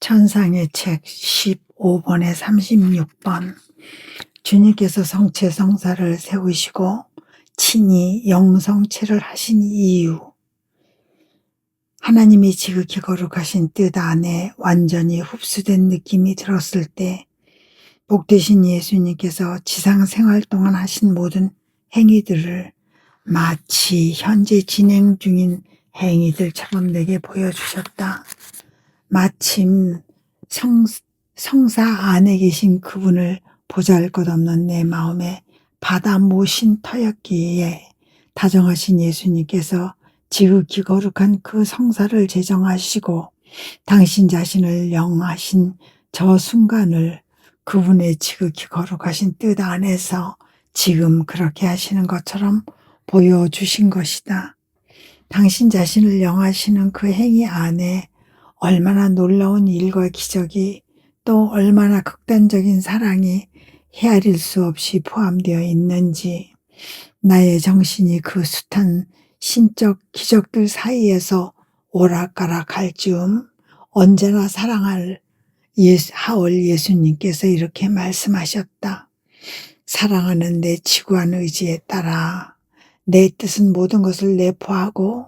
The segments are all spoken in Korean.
천상의 책 15번에 36번. 주님께서 성체 성사를 세우시고 친히 영성체를 하신 이유. 하나님이 지극히 거룩하신 뜻 안에 완전히 흡수된 느낌이 들었을 때 복되신 예수님께서 지상 생활 동안 하신 모든 행위들을 마치 현재 진행 중인 행위들처럼 내게 보여주셨다. 마침 성사 안에 계신 그분을 보잘것없는 내 마음에 받아 모신 터였기에 다정하신 예수님께서 지극히 거룩한 그 성사를 제정하시고 당신 자신을 영하신 저 순간을 그분의 지극히 거룩하신 뜻 안에서 지금 그렇게 하시는 것처럼 보여주신 것이다. 당신 자신을 영하시는 그 행위 안에 얼마나 놀라운 일과 기적이 또 얼마나 극단적인 사랑이 헤아릴 수 없이 포함되어 있는지, 나의 정신이 그 숱한 신적 기적들 사이에서 오락가락할 즈음 언제나 사랑할 하올 예수님께서 이렇게 말씀하셨다. 사랑하는 내 지구한 의지에 따라 내 뜻은 모든 것을 내포하고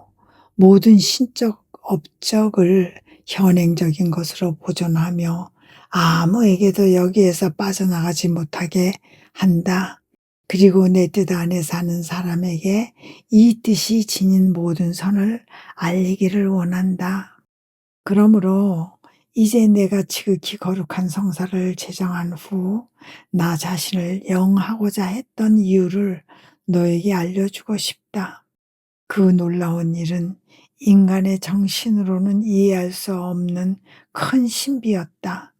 모든 신적 업적을 현행적인 것으로 보존하며 아무에게도 여기에서 빠져나가지 못하게 한다. 그리고 내 뜻 안에 사는 사람에게 이 뜻이 지닌 모든 선을 알리기를 원한다. 그러므로 이제 내가 지극히 거룩한 성사를 제정한 후 나 자신을 영하고자 했던 이유를 너에게 알려주고 싶다. 그 놀라운 일은 인간의 정신으로는 이해할 수 없는 큰 신비였다.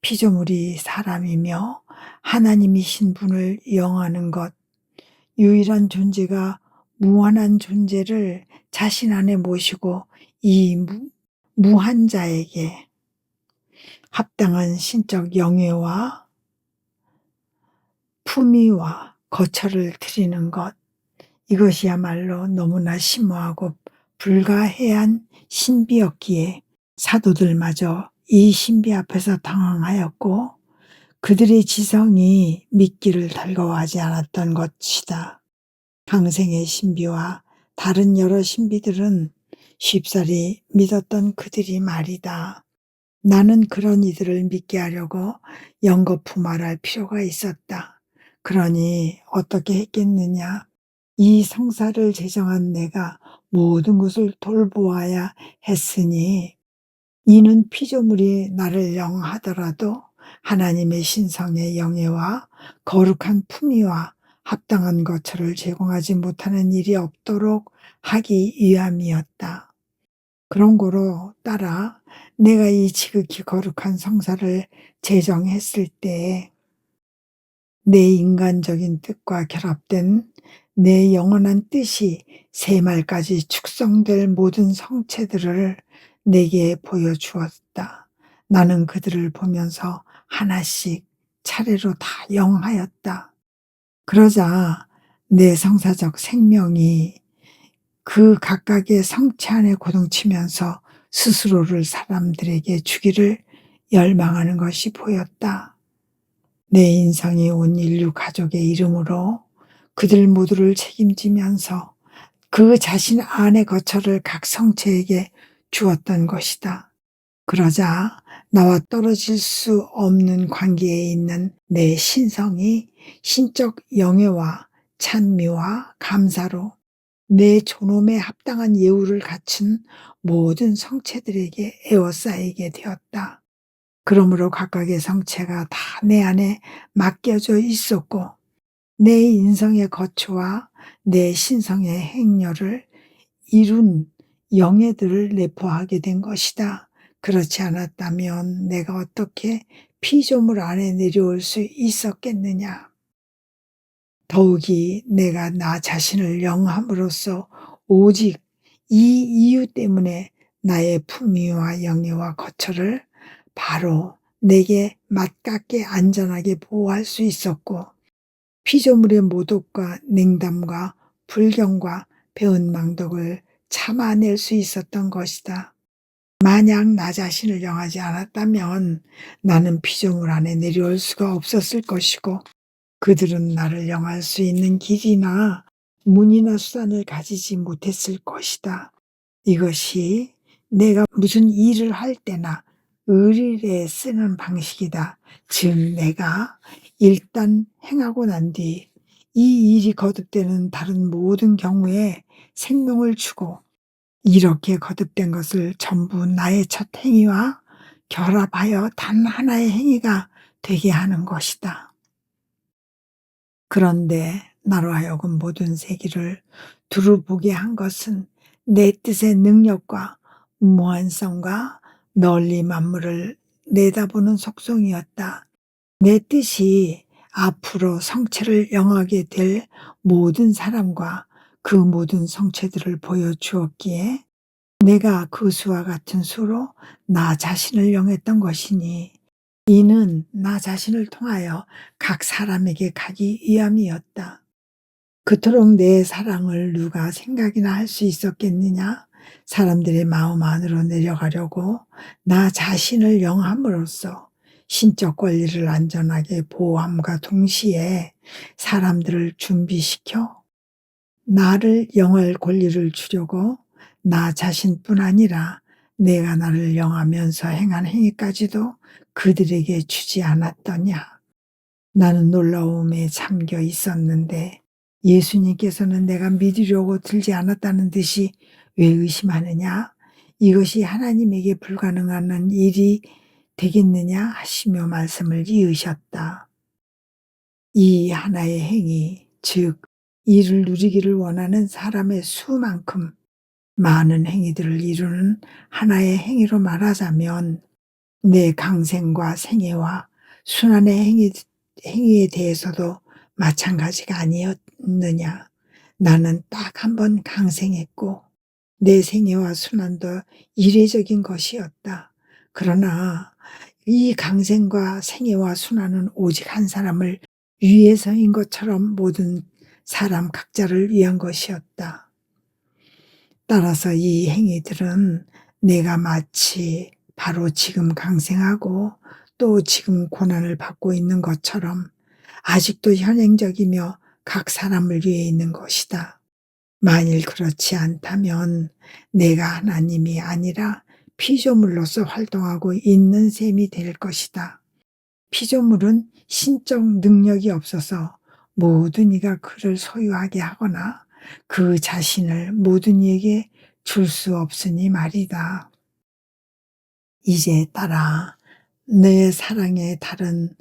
피조물이 사람이며 하나님이신 분을 영하는 것, 유일한 존재가 무한한 존재를 자신 안에 모시고 이 무한 자에게 합당한 신적 영예와 품위와 거처를 드리는 것, 이것이야말로 너무나 심오하고 불가해한 신비였기에 사도들마저 이 신비 앞에서 당황하였고 그들의 지성이 믿기를 달거워하지 않았던 것이다. 강생의 신비와 다른 여러 신비들은 쉽사리 믿었던 그들이 말이다. 나는 그런 이들을 믿게 하려고 연거푸 말할 필요가 있었다. 그러니 어떻게 했겠느냐? 이 성사를 제정한 내가 모든 것을 돌보아야 했으니 이는 피조물이 나를 영하더라도 하나님의 신성의 영예와 거룩한 품위와 합당한 거처를 제공하지 못하는 일이 없도록 하기 위함이었다. 그런 거로 따라 내가 이 지극히 거룩한 성사를 제정했을 때 내 인간적인 뜻과 결합된 내 영원한 뜻이 세말까지 축성될 모든 성체들을 내게 보여주었다. 나는 그들을 보면서 하나씩 차례로 다 영하였다. 그러자 내 성사적 생명이 그 각각의 성체 안에 고동치면서 스스로를 사람들에게 주기를 열망하는 것이 보였다. 내 인성이 온 인류 가족의 이름으로 그들 모두를 책임지면서 그 자신 안의 거처를 각 성체에게 주었던 것이다. 그러자 나와 떨어질 수 없는 관계에 있는 내 신성이 신적 영예와 찬미와 감사로 내 존엄에 합당한 예우를 갖춘 모든 성체들에게 에워싸이게 되었다. 그러므로 각각의 성체가 다 내 안에 맡겨져 있었고 내 인성의 거처와 내 신성의 행렬을 이룬 영예들을 내포하게 된 것이다. 그렇지 않았다면 내가 어떻게 피조물 안에 내려올 수 있었겠느냐. 더욱이 내가 나 자신을 영함으로써 오직 이 이유 때문에 나의 품위와 영예와 거처를 바로 내게 맞닿게 안전하게 보호할 수 있었고 피조물의 모독과 냉담과 불경과 배은망덕을 참아낼 수 있었던 것이다. 만약 나 자신을 영하지 않았다면 나는 피조물 안에 내려올 수가 없었을 것이고 그들은 나를 영할 수 있는 길이나 문이나 수단을 가지지 못했을 것이다. 이것이 내가 무슨 일을 할 때나 의리에 쓰는 방식이다. 즉 내가 일단 행하고 난 뒤 이 일이 거듭되는 다른 모든 경우에 생명을 주고 이렇게 거듭된 것을 전부 나의 첫 행위와 결합하여 단 하나의 행위가 되게 하는 것이다. 그런데 나로 하여금 모든 세계를 두루 보게 한 것은 내 뜻의 능력과 무한성과 널리 만물을 내다보는 속성이었다. 내 뜻이 앞으로 성체를 영하게 될 모든 사람과 그 모든 성체들을 보여주었기에 내가 그 수와 같은 수로 나 자신을 영했던 것이니 이는 나 자신을 통하여 각 사람에게 가기 위함이었다. 그토록 내 사랑을 누가 생각이나 할 수 있었겠느냐? 사람들의 마음 안으로 내려가려고 나 자신을 영함으로써 신적 권리를 안전하게 보호함과 동시에 사람들을 준비시켜 나를 영할 권리를 주려고 나 자신뿐 아니라 내가 나를 영하면서 행한 행위까지도 그들에게 주지 않았더냐. 나는 놀라움에 잠겨 있었는데 예수님께서는 내가 믿으려고 들지 않았다는 듯이 왜 의심하느냐? 이것이 하나님에게 불가능한 일이 되겠느냐 하시며 말씀을 이으셨다. 이 하나의 행위, 즉 이를 누리기를 원하는 사람의 수만큼 많은 행위들을 이루는 하나의 행위로 말하자면 내 강생과 생애와 순환의 행위에 대해서도 마찬가지가 아니었느냐. 나는 딱 한 번 강생했고 내 생애와 순환도 이례적인 것이었다. 그러나 이 강생과 생애와 순환은 오직 한 사람을 위해서인 것처럼 모든 사람 각자를 위한 것이었다. 따라서 이 행위들은 내가 마치 바로 지금 강생하고 또 지금 고난을 받고 있는 것처럼 아직도 현행적이며 각 사람을 위해 있는 것이다. 만일 그렇지 않다면 내가 하나님이 아니라 피조물로서 활동하고 있는 셈이 될 것이다. 피조물은 신적 능력이 없어서 모든 이가 그를 소유하게 하거나 그 자신을 모든 이에게 줄 수 없으니 말이다. 이제 따라 내 사랑의 다른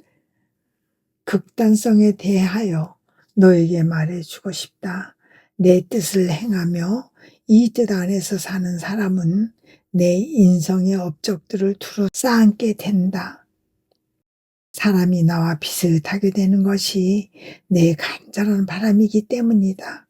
극단성에 대하여 너에게 말해주고 싶다. 내 뜻을 행하며 이 뜻 안에서 사는 사람은 내 인성의 업적들을 두루 쌓게 된다. 사람이 나와 비슷하게 되는 것이 내 간절한 바람이기 때문이다.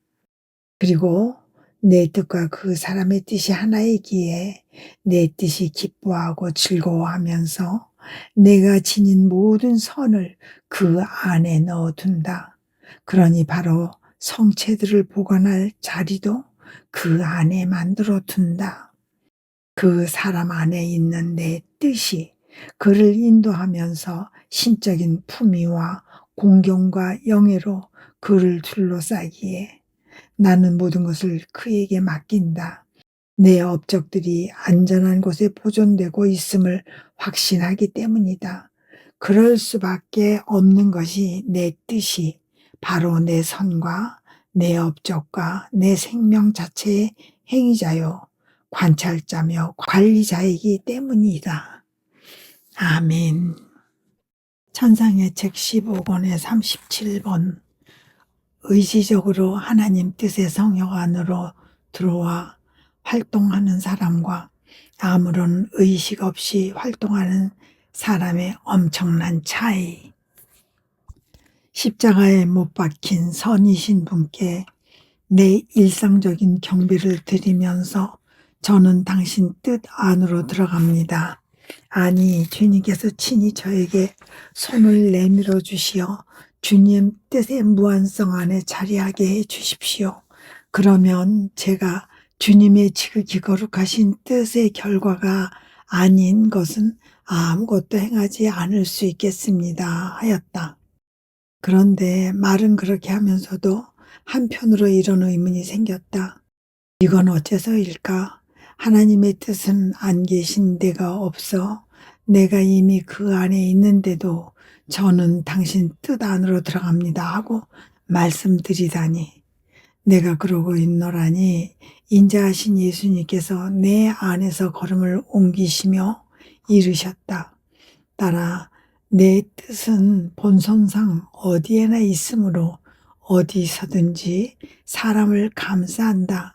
그리고 내 뜻과 그 사람의 뜻이 하나이기에 내 뜻이 기뻐하고 즐거워하면서 내가 지닌 모든 선을 그 안에 넣어둔다. 그러니 바로 성체들을 보관할 자리도 그 안에 만들어 둔다. 그 사람 안에 있는 내 뜻이 그를 인도하면서 신적인 품위와 공경과 영예로 그를 둘러싸기에 나는 모든 것을 그에게 맡긴다. 내 업적들이 안전한 곳에 보존되고 있음을 확신하기 때문이다. 그럴 수밖에 없는 것이 내 뜻이 바로 내 선과 내 업적과 내 생명 자체의 행위자요, 관찰자며 관리자이기 때문이다. 아멘. 천상의 책 15권의 37번 의지적으로 하나님 뜻의 성역 안으로 들어와 활동하는 사람과 아무런 의식 없이 활동하는 사람의 엄청난 차이. 십자가에 못 박힌 선이신 분께 내 일상적인 경배를 드리면서 저는 당신 뜻 안으로 들어갑니다. 아니, 주님께서 친히 저에게 손을 내밀어 주시어 주님 뜻의 무한성 안에 자리하게 해 주십시오. 그러면 제가 주님의 지극히 거룩하신 뜻의 결과가 아닌 것은 아무것도 행하지 않을 수 있겠습니다 하였다. 그런데 말은 그렇게 하면서도 한편으로 이런 의문이 생겼다. 이건 어째서일까? 하나님의 뜻은 안 계신 데가 없어 내가 이미 그 안에 있는데도 저는 당신 뜻 안으로 들어갑니다 하고 말씀드리다니, 내가 그러고 있노라니 인자하신 예수님께서 내 안에서 걸음을 옮기시며 이르셨다. 따라 내 뜻은 본성상 어디에나 있으므로 어디서든지 사람을 감싸한다.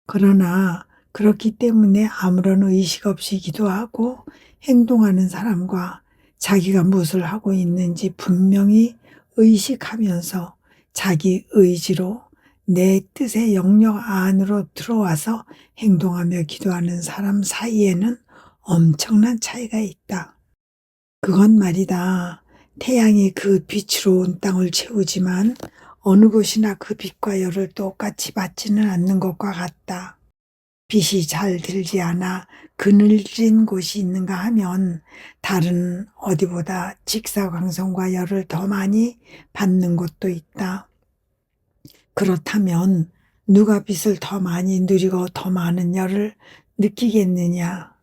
그러나 그렇기 때문에 아무런 의식 없이 기도하고 행동하는 사람과 자기가 무엇을 하고 있는지 분명히 의식하면서 자기 의지로 내 뜻의 영역 안으로 들어와서 행동하며 기도하는 사람 사이에는 엄청난 차이가 있다. 그건 말이다. 태양이 그 빛으로 온 땅을 채우지만 어느 곳이나 그 빛과 열을 똑같이 받지는 않는 것과 같다. 빛이 잘 들지 않아 그늘진 곳이 있는가 하면 다른 어디보다 직사광선과 열을 더 많이 받는 곳도 있다. 그렇다면 누가 빛을 더 많이 누리고 더 많은 열을 느끼겠느냐?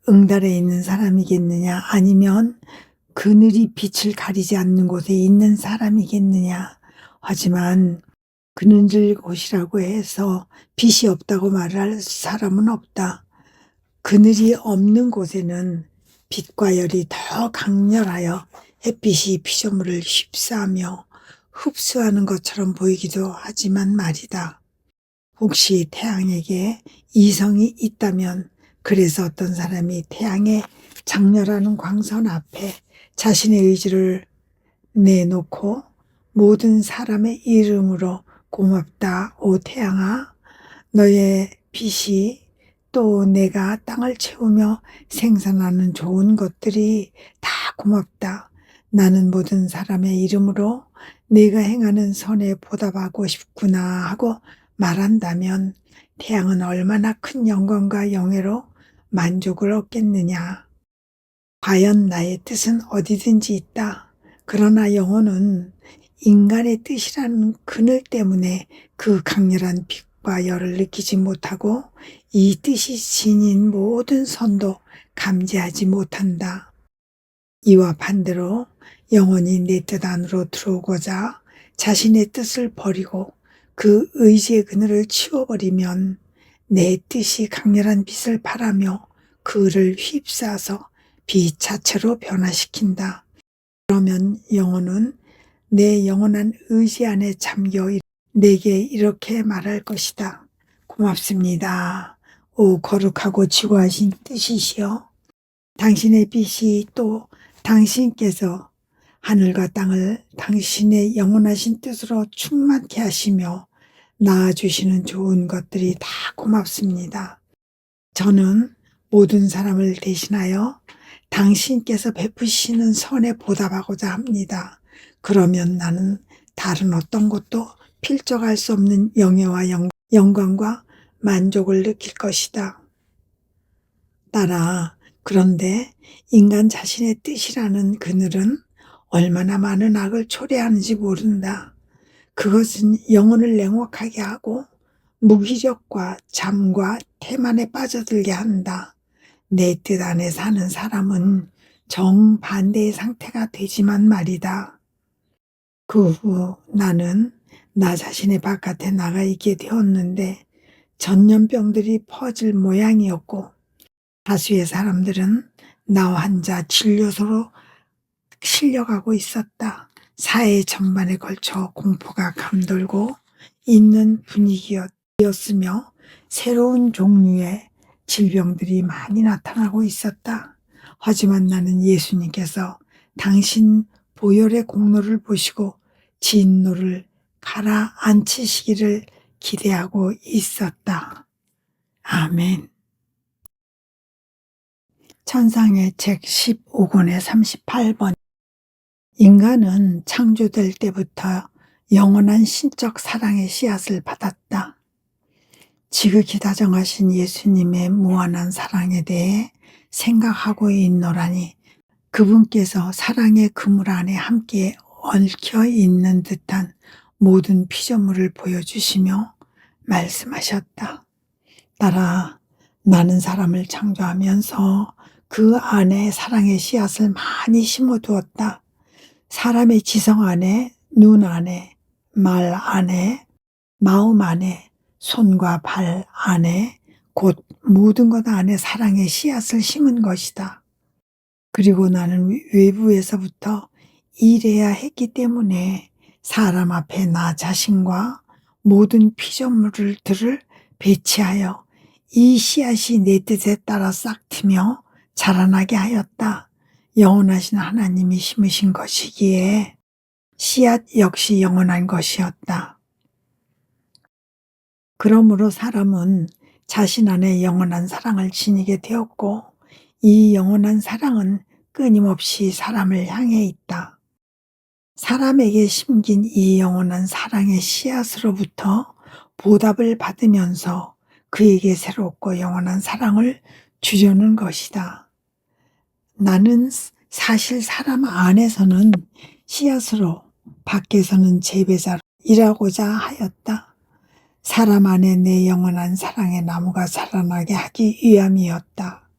응달에 있는 사람이겠느냐? 아니면 그늘이 빛을 가리지 않는 곳에 있는 사람이겠느냐? 하지만 그늘진 곳이라고 해서 빛이 없다고 말할 사람은 없다. 그늘이 없는 곳에는 빛과 열이 더 강렬하여 햇빛이 피조물을 휩싸며 흡수하는 것처럼 보이기도 하지만 말이다. 혹시 태양에게 이성이 있다면 그래서 어떤 사람이 태양의 장렬하는 광선 앞에 자신의 의지를 내놓고 모든 사람의 이름으로 고맙다 오 태양아, 너의 빛이 또 내가 땅을 채우며 생산하는 좋은 것들이 다 고맙다. 나는 모든 사람의 이름으로 내가 행하는 선에 보답하고 싶구나 하고 말한다면 태양은 얼마나 큰 영광과 영예로 만족을 얻겠느냐. 과연 나의 뜻은 어디든지 있다. 그러나 영혼은 인간의 뜻이라는 그늘 때문에 그 강렬한 빛과 열을 느끼지 못하고 이 뜻이 지닌 모든 선도 감지하지 못한다. 이와 반대로 영혼이 내 뜻 안으로 들어오고자 자신의 뜻을 버리고 그 의지의 그늘을 치워버리면 내 뜻이 강렬한 빛을 발하며 그를 휩싸서 빛 자체로 변화시킨다. 그러면 영혼은 내 영원한 의지 안에 잠겨 내게 이렇게 말할 것이다. 고맙습니다. 오 거룩하고 지고하신 뜻이시여, 당신의 빛이 또 당신께서 하늘과 땅을 당신의 영원하신 뜻으로 충만케 하시며 낳아주시는 좋은 것들이 다 고맙습니다. 저는 모든 사람을 대신하여 당신께서 베푸시는 선에 보답하고자 합니다. 그러면 나는 다른 어떤 것도 필적할 수 없는 영예와 영광과 만족을 느낄 것이다. 따라 그런데 인간 자신의 뜻이라는 그늘은 얼마나 많은 악을 초래하는지 모른다. 그것은 영혼을 냉혹하게 하고 무기력과 잠과 태만에 빠져들게 한다. 내 뜻 안에 사는 사람은 정반대의 상태가 되지만 말이다. 그 후 나는 나 자신의 바깥에 나가 있게 되었는데 전염병들이 퍼질 모양이었고 다수의 사람들은 나와 한자 진료소로 실려가고 있었다. 사회 전반에 걸쳐 공포가 감돌고 있는 분위기였으며 새로운 종류의 질병들이 많이 나타나고 있었다. 하지만 나는 예수님께서 당신 보혈의 공로를 보시고 진노를 가라앉히시기를 기대하고 있었다. 아멘. 천상의 책 15권의 38번. 인간은 창조될 때부터 영원한 신적 사랑의 씨앗을 받았다. 지극히 다정하신 예수님의 무한한 사랑에 대해 생각하고 있노라니 그분께서 사랑의 그물 안에 함께 얽혀 있는 듯한 모든 피조물을 보여주시며 말씀하셨다. 딸아, 나는 사람을 창조하면서 그 안에 사랑의 씨앗을 많이 심어두었다. 사람의 지성 안에, 눈 안에, 말 안에, 마음 안에, 손과 발 안에, 곧 모든 것 안에 사랑의 씨앗을 심은 것이다. 그리고 나는 외부에서부터 일해야 했기 때문에 사람 앞에 나 자신과 모든 피조물들을 배치하여 이 씨앗이 내 뜻에 따라 싹트며 자라나게 하였다. 영원하신 하나님이 심으신 것이기에 씨앗 역시 영원한 것이었다. 그러므로 사람은 자신 안에 영원한 사랑을 지니게 되었고 이 영원한 사랑은 끊임없이 사람을 향해 있다. 사람에게 심긴 이 영원한 사랑의 씨앗으로부터 보답을 받으면서 그에게 새롭고 영원한 사랑을 주려는 것이다. 나는 사실 사람 안에서는 씨앗으로 밖에서는 재배자로 일하고자 하였다. 사람 안에 내 영원한 사랑의 나무가 자라나게 하기 위함이었다.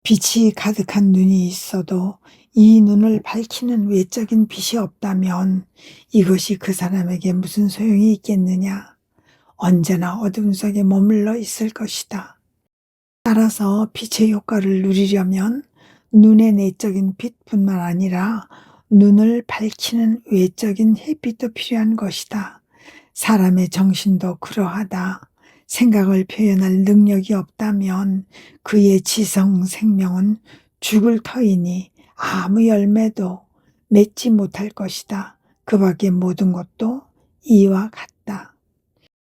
빛이 가득한 눈이 있어도 이 눈을 밝히는 외적인 빛이 없다면 이것이 그 사람에게 무슨 소용이 있겠느냐? 언제나 어둠 속에 머물러 있을 것이다. 따라서 빛의 효과를 누리려면 눈의 내적인 빛뿐만 아니라 눈을 밝히는 외적인 햇빛도 필요한 것이다. 사람의 정신도 그러하다. 생각을 표현할 능력이 없다면 그의 지성 생명은 죽을 터이니 아무 열매도 맺지 못할 것이다. 그 밖의 모든 것도 이와 같다.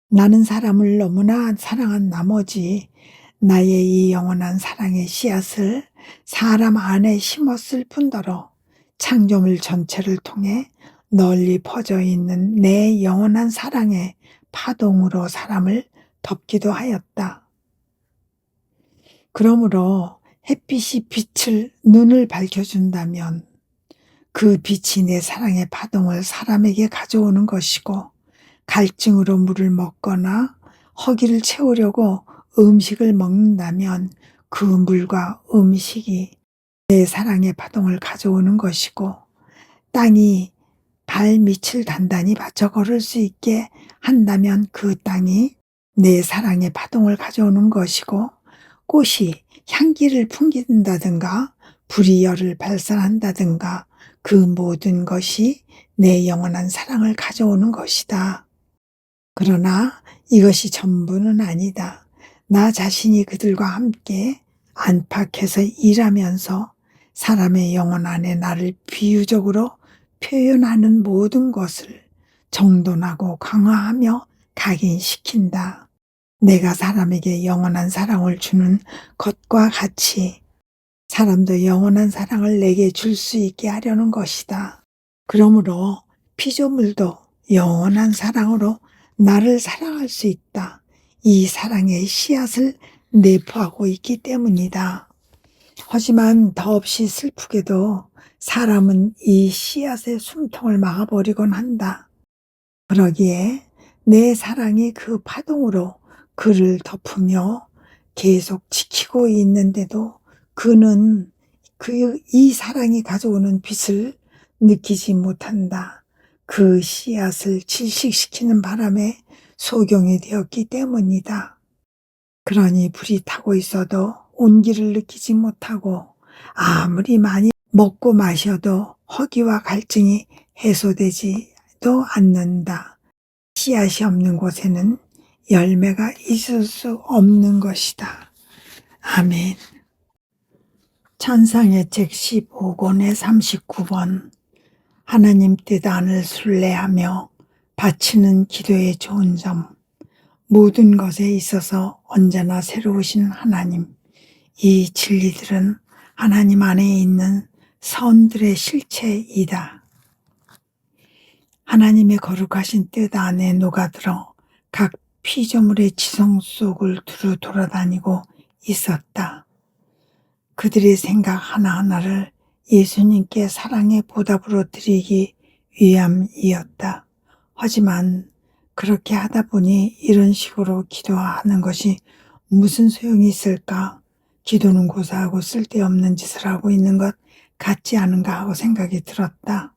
나는 사람을 너무나 사랑한 나머지 나의 이 영원한 사랑의 씨앗을 사람 안에 심었을 뿐더러 창조물 전체를 통해 널리 퍼져 있는 내 영원한 사랑의 파동으로 사람을 덮기도 하였다. 그러므로 햇빛이 눈을 밝혀준다면 그 빛이 내 사랑의 파동을 사람에게 가져오는 것이고 갈증으로 물을 먹거나 허기를 채우려고 음식을 먹는다면 그 물과 음식이 내 사랑의 파동을 가져오는 것이고 땅이 발밑을 단단히 받쳐 걸을 수 있게 한다면 그 땅이 내 사랑의 파동을 가져오는 것이고 꽃이 향기를 풍긴다든가 불이 열을 발산한다든가 그 모든 것이 내 영원한 사랑을 가져오는 것이다. 그러나 이것이 전부는 아니다. 나 자신이 그들과 함께 안팎에서 일하면서 사람의 영혼 안에 나를 비유적으로 표현하는 모든 것을 정돈하고 강화하며 각인시킨다. 내가 사람에게 영원한 사랑을 주는 것과 같이 사람도 영원한 사랑을 내게 줄 수 있게 하려는 것이다. 그러므로 피조물도 영원한 사랑으로 나를 사랑할 수 있다. 이 사랑의 씨앗을 내포하고 있기 때문이다. 하지만 더없이 슬프게도 사람은 이 씨앗의 숨통을 막아버리곤 한다. 그러기에 내 사랑이 그 파동으로 그를 덮으며 계속 지키고 있는데도 그는 이 사랑이 가져오는 빛을 느끼지 못한다. 그 씨앗을 질식시키는 바람에 소경이 되었기 때문이다. 그러니 불이 타고 있어도 온기를 느끼지 못하고 아무리 많이 먹고 마셔도 허기와 갈증이 해소되지도 않는다. 씨앗이 없는 곳에는 열매가 있을 수 없는 것이다. 아멘. 찬상의 책 15권의 39번 하나님 뜻 안을 순례하며 바치는 기도의 좋은 점 모든 것에 있어서 언제나 새로우신 하나님 이 진리들은 하나님 안에 있는 선들의 실체이다. 하나님의 거룩하신 뜻 안에 녹아들어 각 피조물의 지성 속을 두루 돌아다니고 있었다. 그들의 생각 하나하나를 예수님께 사랑의 보답으로 드리기 위함이었다. 하지만 그렇게 하다 보니 이런 식으로 기도하는 것이 무슨 소용이 있을까? 기도는 고사하고 쓸데없는 짓을 하고 있는 것 같지 않은가 하고 생각이 들었다.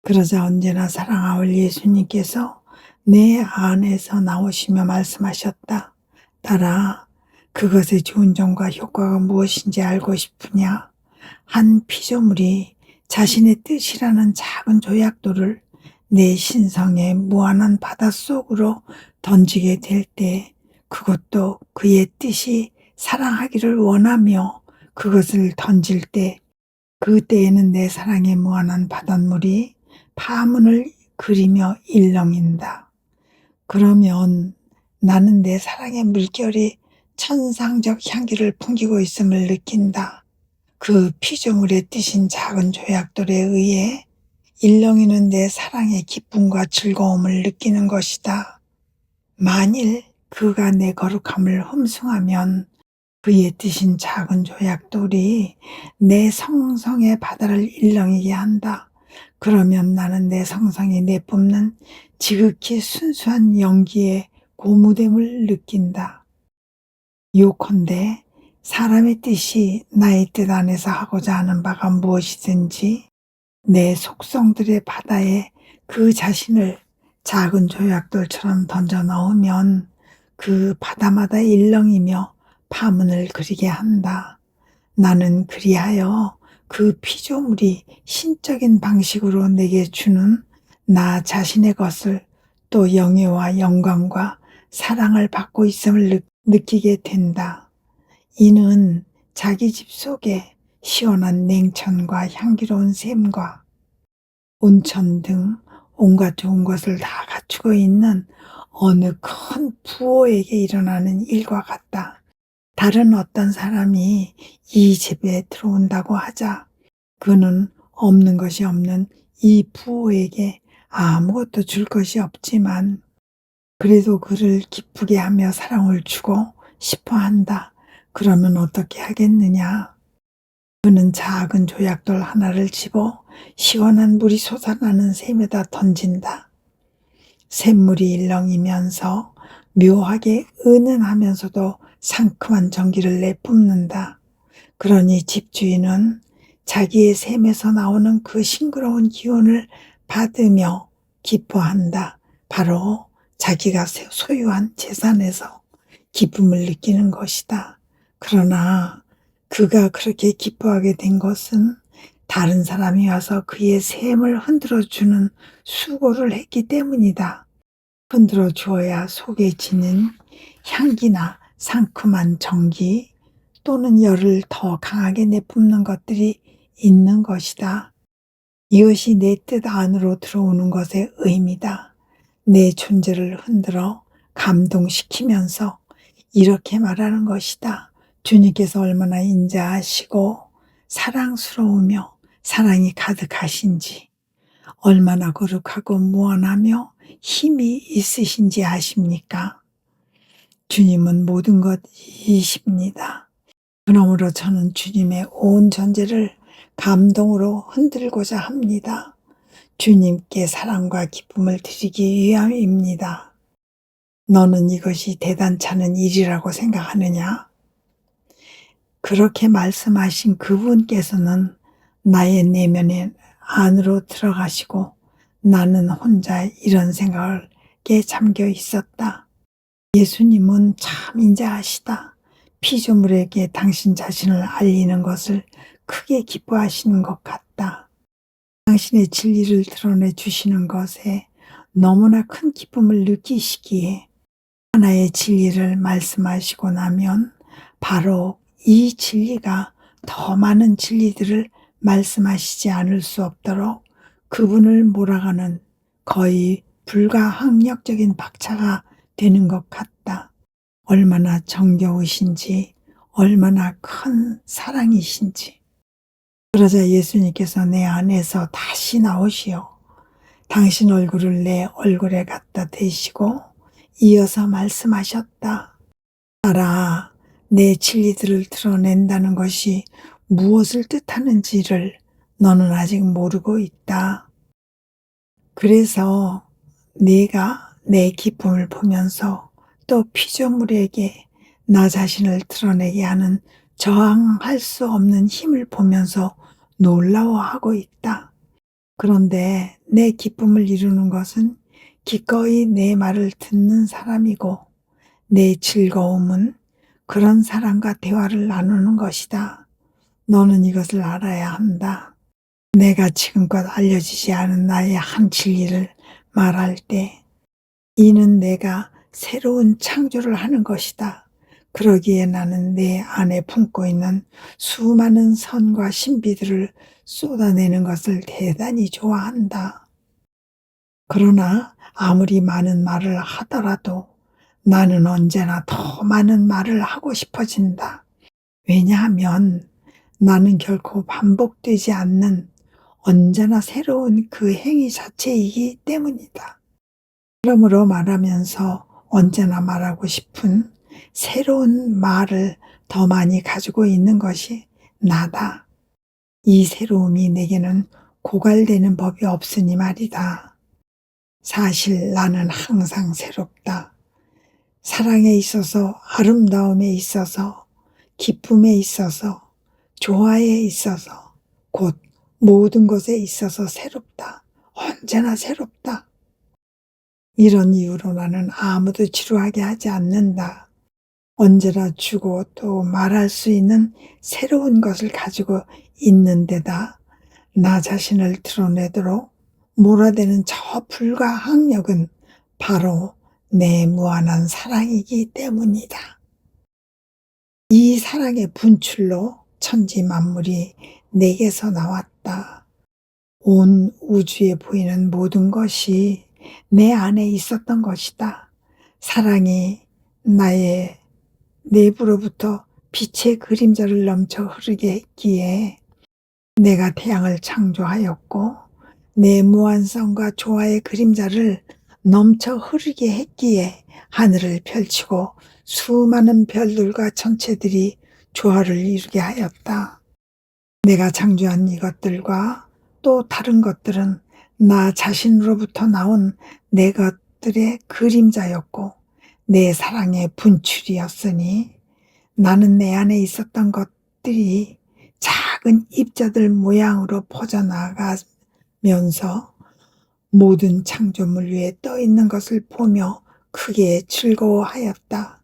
그러자 언제나 사랑하올 예수님께서 내 안에서 나오시며 말씀하셨다. 딸아, 그것의 좋은 점과 효과가 무엇인지 알고 싶으냐? 한 피조물이 자신의 뜻이라는 작은 조약돌을 내 신성의 무한한 바닷속으로 던지게 될 때, 그것도 그의 뜻이 사랑하기를 원하며 그것을 던질 때, 그때에는 내 사랑의 무한한 바닷물이 파문을 그리며 일렁인다. 그러면 나는 내 사랑의 물결이 천상적 향기를 풍기고 있음을 느낀다. 그 피조물의 뜻인 작은 조약돌에 의해 일렁이는 내 사랑의 기쁨과 즐거움을 느끼는 것이다. 만일 그가 내 거룩함을 흠숭하면 그의 뜻인 작은 조약돌이 내 성성의 바다를 일렁이게 한다. 그러면 나는 내 성성이 내뿜는 지극히 순수한 연기의 고무됨을 느낀다. 요컨대 사람의 뜻이 나의 뜻 안에서 하고자 하는 바가 무엇이든지 내 속성들의 바다에 그 자신을 작은 조약돌처럼 던져 넣으면 그 바다마다 일렁이며 파문을 그리게 한다. 나는 그리하여 그 피조물이 신적인 방식으로 내게 주는 나 자신의 것을 또 영예와 영광과 사랑을 받고 있음을 느끼게 된다. 이는 자기 집 속에 시원한 냉천과 향기로운 샘과 온천 등 온갖 좋은 것을 다 갖추고 있는 어느 큰 부호에게 일어나는 일과 같다. 다른 어떤 사람이 이 집에 들어온다고 하자 그는 없는 것이 없는 이 부호에게 아무것도 줄 것이 없지만 그래도 그를 기쁘게 하며 사랑을 주고 싶어 한다. 그러면 어떻게 하겠느냐? 그는 작은 조약돌 하나를 집어 시원한 물이 솟아나는 샘에다 던진다. 샘물이 일렁이면서 묘하게 은은하면서도 상큼한 전기를 내뿜는다. 그러니 집주인은 자기의 샘에서 나오는 그 싱그러운 기운을 받으며 기뻐한다. 바로 자기가 소유한 재산에서 기쁨을 느끼는 것이다. 그러나 그가 그렇게 기뻐하게 된 것은 다른 사람이 와서 그의 샘을 흔들어주는 수고를 했기 때문이다. 흔들어 주어야 속에 지닌 향기나 상큼한 전기 또는 열을 더 강하게 내뿜는 것들이 있는 것이다. 이것이 내 뜻 안으로 들어오는 것의 의미다. 내 존재를 흔들어 감동시키면서 이렇게 말하는 것이다. 주님께서 얼마나 인자하시고 사랑스러우며 사랑이 가득하신지, 얼마나 거룩하고 무한하며 힘이 있으신지 아십니까? 주님은 모든 것이십니다. 그러므로 저는 주님의 온 전제를 감동으로 흔들고자 합니다. 주님께 사랑과 기쁨을 드리기 위함입니다. 너는 이것이 대단찮은 일이라고 생각하느냐? 그렇게 말씀하신 그분께서는 나의 내면에 안으로 들어가시고 나는 혼자 이런 생각에 잠겨 있었다. 예수님은 참 인자하시다. 피조물에게 당신 자신을 알리는 것을 크게 기뻐하시는 것 같다. 당신의 진리를 드러내 주시는 것에 너무나 큰 기쁨을 느끼시기에 하나의 진리를 말씀하시고 나면 바로 이 진리가 더 많은 진리들을 말씀하시지 않을 수 없도록 그분을 몰아가는 거의 불가항력적인 박차가 되는 것 같다. 얼마나 정겨우신지, 얼마나 큰 사랑이신지. 그러자 예수님께서 내 안에서 다시 나오시어 당신 얼굴을 내 얼굴에 갖다 대시고 이어서 말씀하셨다. 딸아, 내 진리들을 드러낸다는 것이 무엇을 뜻하는지를 너는 아직 모르고 있다. 그래서 내가 내 기쁨을 보면서 또 피조물에게 나 자신을 드러내게 하는 저항할 수 없는 힘을 보면서 놀라워하고 있다. 그런데 내 기쁨을 이루는 것은 기꺼이 내 말을 듣는 사람이고, 내 즐거움은 그런 사람과 대화를 나누는 것이다. 너는 이것을 알아야 한다. 내가 지금껏 알려지지 않은 나의 한 진리를 말할 때, 이는 내가 새로운 창조를 하는 것이다. 그러기에 나는 내 안에 품고 있는 수많은 선과 신비들을 쏟아내는 것을 대단히 좋아한다. 그러나 아무리 많은 말을 하더라도 나는 언제나 더 많은 말을 하고 싶어진다. 왜냐하면 나는 결코 반복되지 않는 언제나 새로운 그 행위 자체이기 때문이다. 그러므로 말하면서 언제나 말하고 싶은 새로운 말을 더 많이 가지고 있는 것이 나다. 이 새로움이 내게는 고갈되는 법이 없으니 말이다. 사실 나는 항상 새롭다. 사랑에 있어서, 아름다움에 있어서, 기쁨에 있어서, 조화에 있어서, 곧 모든 것에 있어서 새롭다. 언제나 새롭다. 이런 이유로 나는 아무도 지루하게 하지 않는다. 언제나 주고 또 말할 수 있는 새로운 것을 가지고 있는 데다 나 자신을 드러내도록 몰아대는 저 불가항력은 바로 내 무한한 사랑이기 때문이다. 이 사랑의 분출로 천지 만물이 내게서 나왔다. 온 우주에 보이는 모든 것이 내 안에 있었던 것이다. 사랑이 나의 내부로부터 빛의 그림자를 넘쳐 흐르게 했기에 내가 태양을 창조하였고, 내 무한성과 조화의 그림자를 넘쳐 흐르게 했기에 하늘을 펼치고 수많은 별들과 천체들이 조화를 이루게 하였다. 내가 창조한 이것들과 또 다른 것들은 나 자신으로부터 나온 내 것들의 그림자였고 내 사랑의 분출이었으니, 나는 내 안에 있었던 것들이 작은 입자들 모양으로 퍼져나가면서 모든 창조물 위에 떠 있는 것을 보며 크게 즐거워하였다.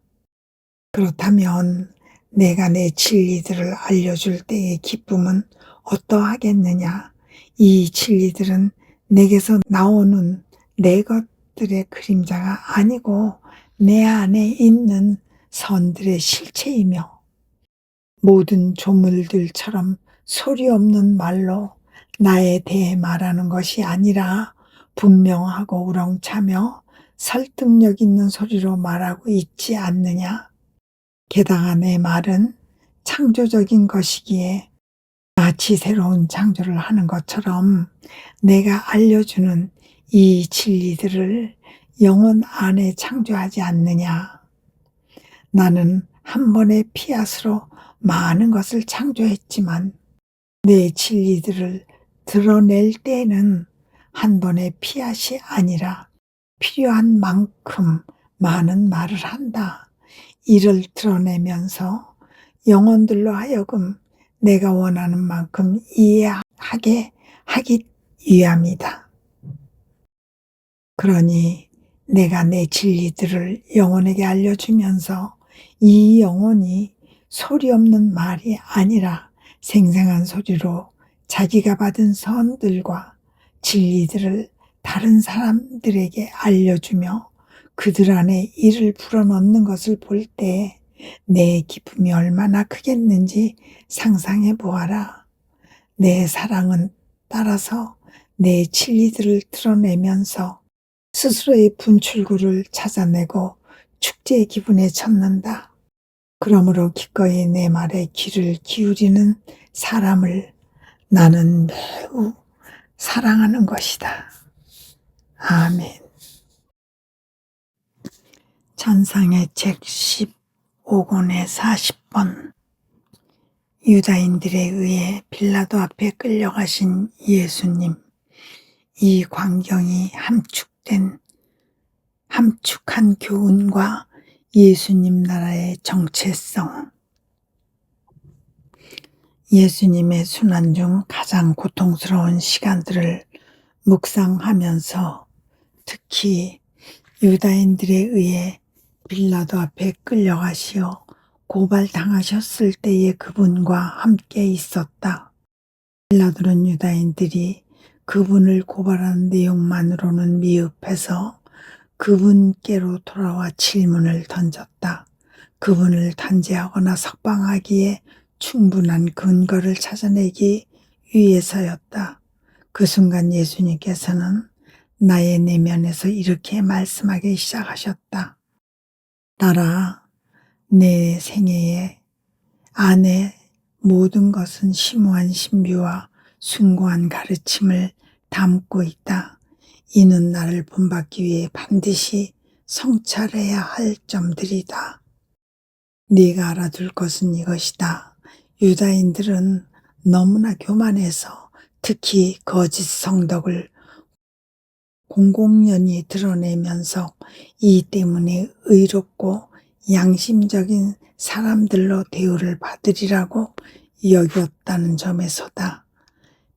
그렇다면 내가 내 진리들을 알려줄 때의 기쁨은 어떠하겠느냐? 이 진리들은 내게서 나오는 내 것들의 그림자가 아니고 내 안에 있는 선들의 실체이며, 모든 조물들처럼 소리 없는 말로 나에 대해 말하는 것이 아니라 분명하고 우렁차며 설득력 있는 소리로 말하고 있지 않느냐? 게다가 내 말은 창조적인 것이기에 마치 새로운 창조를 하는 것처럼 내가 알려주는 이 진리들을 영혼 안에 창조하지 않느냐? 나는 한 번의 피앗으로 많은 것을 창조했지만 내 진리들을 드러낼 때에는 한 번의 피앗이 아니라 필요한 만큼 많은 말을 한다. 이를 드러내면서 영혼들로 하여금 내가 원하는 만큼 이해하게 하기 위함이다. 그러니 내가 내 진리들을 영혼에게 알려주면서 이 영혼이 소리 없는 말이 아니라 생생한 소리로 자기가 받은 선들과 진리들을 다른 사람들에게 알려주며 그들 안에 이를 불어넣는 것을 볼 때 내 기쁨이 얼마나 크겠는지 상상해 보아라. 내 사랑은 따라서 내 진리들을 드러내면서 스스로의 분출구를 찾아내고 축제의 기분에 젖는다. 그러므로 기꺼이 내 말에 귀를 기울이는 사람을 나는 매우 사랑하는 것이다. 아멘. 찬상의 책 15권의 40번. 유다인들에 의해 빌라도 앞에 끌려가신 예수님. 이 광경이 함축한 교훈과 예수님 나라의 정체성. 예수님의 순환 중 가장 고통스러운 시간들을 묵상하면서 특히 유다인들에 의해 빌라도 앞에 끌려가시어 고발당하셨을 때의 그분과 함께 있었다. 빌라도는 유다인들이 그분을 고발하는 내용만으로는 미흡해서 그분께로 돌아와 질문을 던졌다. 그분을 단죄하거나 석방하기에 충분한 근거를 찾아내기 위해서였다. 그 순간 예수님께서는 나의 내면에서 이렇게 말씀하기 시작하셨다. 따라 내 생애에 안에 모든 것은 심오한 신비와 숭고한 가르침을 담고 있다. 이는 나를 본받기 위해 반드시 성찰해야 할 점들이다. 네가 알아둘 것은 이것이다. 유다인들은 너무나 교만해서 특히 거짓 성덕을 공공연히 드러내면서 이 때문에 의롭고 양심적인 사람들로 대우를 받으리라고 여겼다는 점에서다.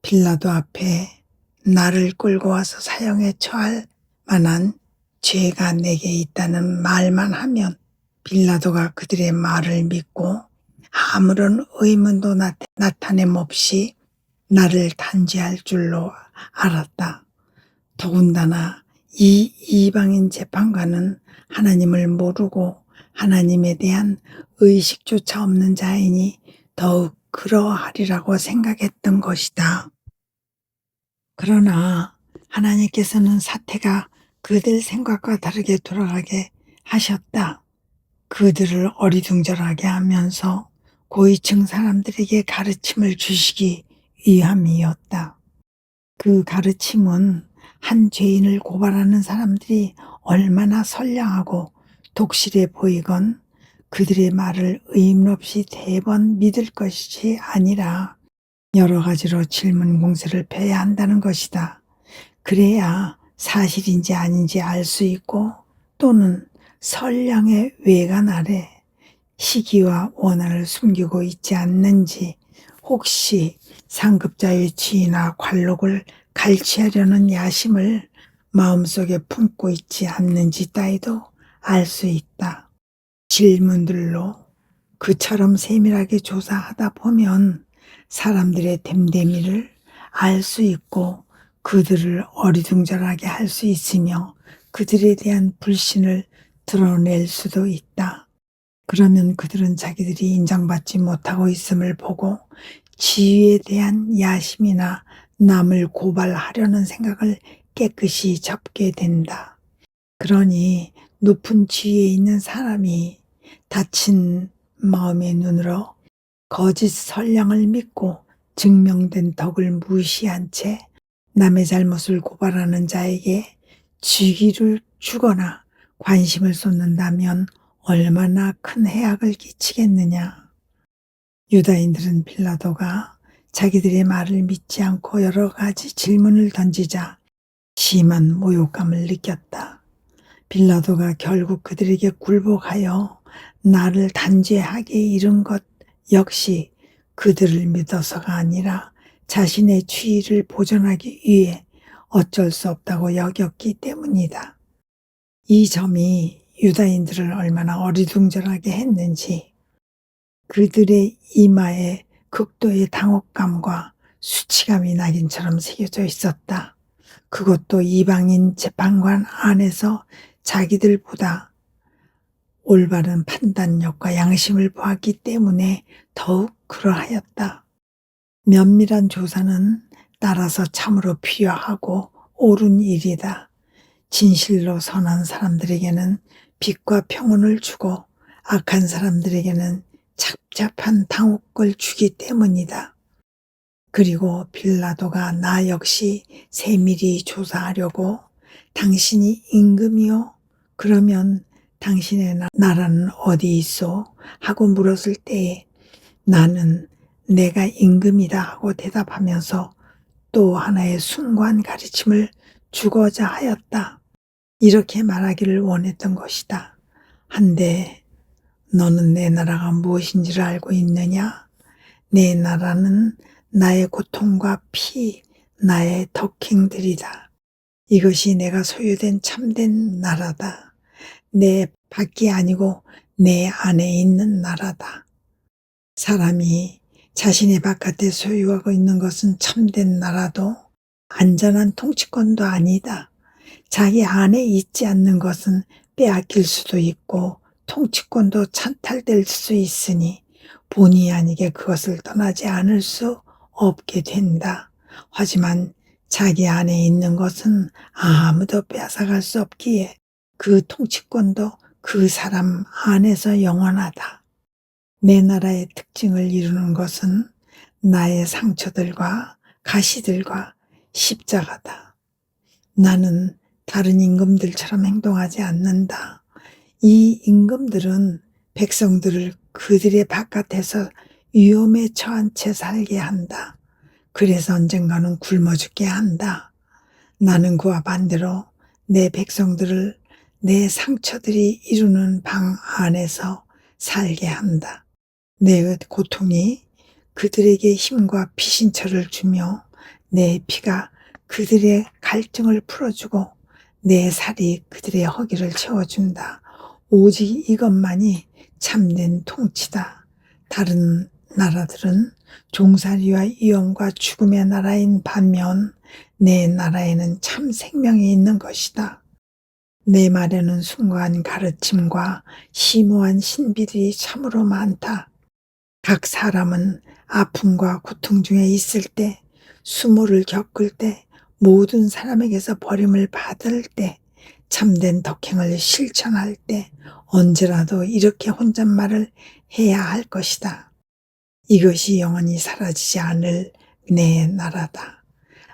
빌라도 앞에 나를 끌고 와서 사형에 처할 만한 죄가 내게 있다는 말만 하면 빌라도가 그들의 말을 믿고 아무런 의문도 나타냄 없이 나를 단죄할 줄로 알았다. 더군다나 이 이방인 재판관은 하나님을 모르고 하나님에 대한 의식조차 없는 자이니 더욱 그러하리라고 생각했던 것이다. 그러나 하나님께서는 사태가 그들 생각과 다르게 돌아가게 하셨다. 그들을 어리둥절하게 하면서 고위층 사람들에게 가르침을 주시기 위함이었다. 그 가르침은 한 죄인을 고발하는 사람들이 얼마나 선량하고 독실해 보이건 그들의 말을 의문 없이 대번 믿을 것이 아니라 여러 가지로 질문 공세를 펴야 한다는 것이다. 그래야 사실인지 아닌지 알 수 있고 또는 선량의 외관 아래 시기와 원한을 숨기고 있지 않는지 혹시 상급자의 지위나 관록을 갈취하려는 야심을 마음속에 품고 있지 않는지 따위도 알 수 있다. 질문들로 그처럼 세밀하게 조사하다 보면 사람들의 됨됨이를 알 수 있고 그들을 어리둥절하게 할 수 있으며 그들에 대한 불신을 드러낼 수도 있다. 그러면 그들은 자기들이 인정받지 못하고 있음을 보고 지위에 대한 야심이나 남을 고발하려는 생각을 깨끗이 접게 된다. 그러니 높은 지위에 있는 사람이 닫힌 마음의 눈으로 거짓 선량을 믿고 증명된 덕을 무시한 채 남의 잘못을 고발하는 자에게 직위를 주거나 관심을 쏟는다면 얼마나 큰 해악을 끼치겠느냐. 유다인들은 빌라도가 자기들의 말을 믿지 않고 여러 가지 질문을 던지자 심한 모욕감을 느꼈다. 빌라도가 결국 그들에게 굴복하여 나를 단죄하게 이른 것 역시 그들을 믿어서가 아니라 자신의 지위를 보존하기 위해 어쩔 수 없다고 여겼기 때문이다. 이 점이 유다인들을 얼마나 어리둥절하게 했는지 그들의 이마에 극도의 당혹감과 수치감이 낙인처럼 새겨져 있었다. 그것도 이방인 재판관 안에서 자기들보다 올바른 판단력과 양심을 보았기 때문에 더욱 그러하였다. 면밀한 조사는 따라서 참으로 필요하고 옳은 일이다. 진실로 선한 사람들에게는 빛과 평온을 주고 악한 사람들에게는 착잡한 당혹을 주기 때문이다. 그리고 빌라도가 나 역시 세밀히 조사하려고 당신이 임금이요? 그러면 당신의 나라는 어디 있소? 하고 물었을 때에 나는 내가 임금이다 하고 대답하면서 또 하나의 숭고한 가르침을 주고자 하였다. 이렇게 말하기를 원했던 것이다. 한데 너는 내 나라가 무엇인지를 알고 있느냐? 내 나라는 나의 고통과 피, 나의 덕행들이다. 이것이 내가 소유된 참된 나라다. 내 밖이 아니고 내 안에 있는 나라다. 사람이 자신의 바깥에 소유하고 있는 것은 참된 나라도 안전한 통치권도 아니다. 자기 안에 있지 않는 것은 빼앗길 수도 있고 통치권도 찬탈될 수 있으니 본의 아니게 그것을 떠나지 않을 수 없게 된다. 하지만 자기 안에 있는 것은 아무도 빼앗아갈 수 없기에 그 통치권도 그 사람 안에서 영원하다. 내 나라의 특징을 이루는 것은 나의 상처들과 가시들과 십자가다. 나는 다른 임금들처럼 행동하지 않는다. 이 임금들은 백성들을 그들의 바깥에서 위험에 처한 채 살게 한다. 그래서 언젠가는 굶어 죽게 한다. 나는 그와 반대로 내 백성들을 내 상처들이 이루는 방 안에서 살게 한다. 내 고통이 그들에게 힘과 피신처를 주며 내 피가 그들의 갈증을 풀어주고 내 살이 그들의 허기를 채워준다. 오직 이것만이 참된 통치다. 다른 나라들은 종살이와 위험과 죽음의 나라인 반면 내 나라에는 참 생명이 있는 것이다. 내 말에는 숭고한 가르침과 심오한 신비들이 참으로 많다. 각 사람은 아픔과 고통 중에 있을 때, 수모를 겪을 때, 모든 사람에게서 버림을 받을 때, 참된 덕행을 실천할 때 언제라도 이렇게 혼잣말을 해야 할 것이다. 이것이 영원히 사라지지 않을 내 나라다.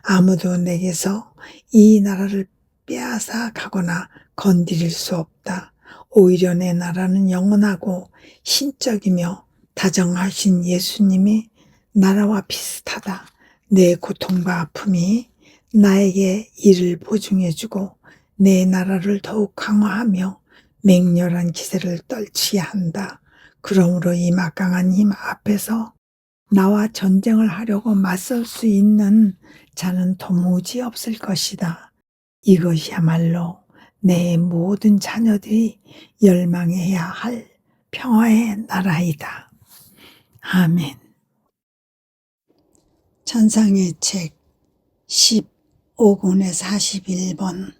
아무도 내게서 이 나라를 빼앗아 가거나 건드릴 수 없다. 오히려 내 나라는 영원하고 신적이며 다정하신 예수님의 나라와 비슷하다. 내 고통과 아픔이 나에게 이를 보증해주고 내 나라를 더욱 강화하며 맹렬한 기세를 떨치게 한다. 그러므로 이 막강한 힘 앞에서 나와 전쟁을 하려고 맞설 수 있는 자는 도무지 없을 것이다. 이것이야말로 내 모든 자녀들이 열망해야 할 평화의 나라이다. 아멘. 찬상의 책 15권의 41번.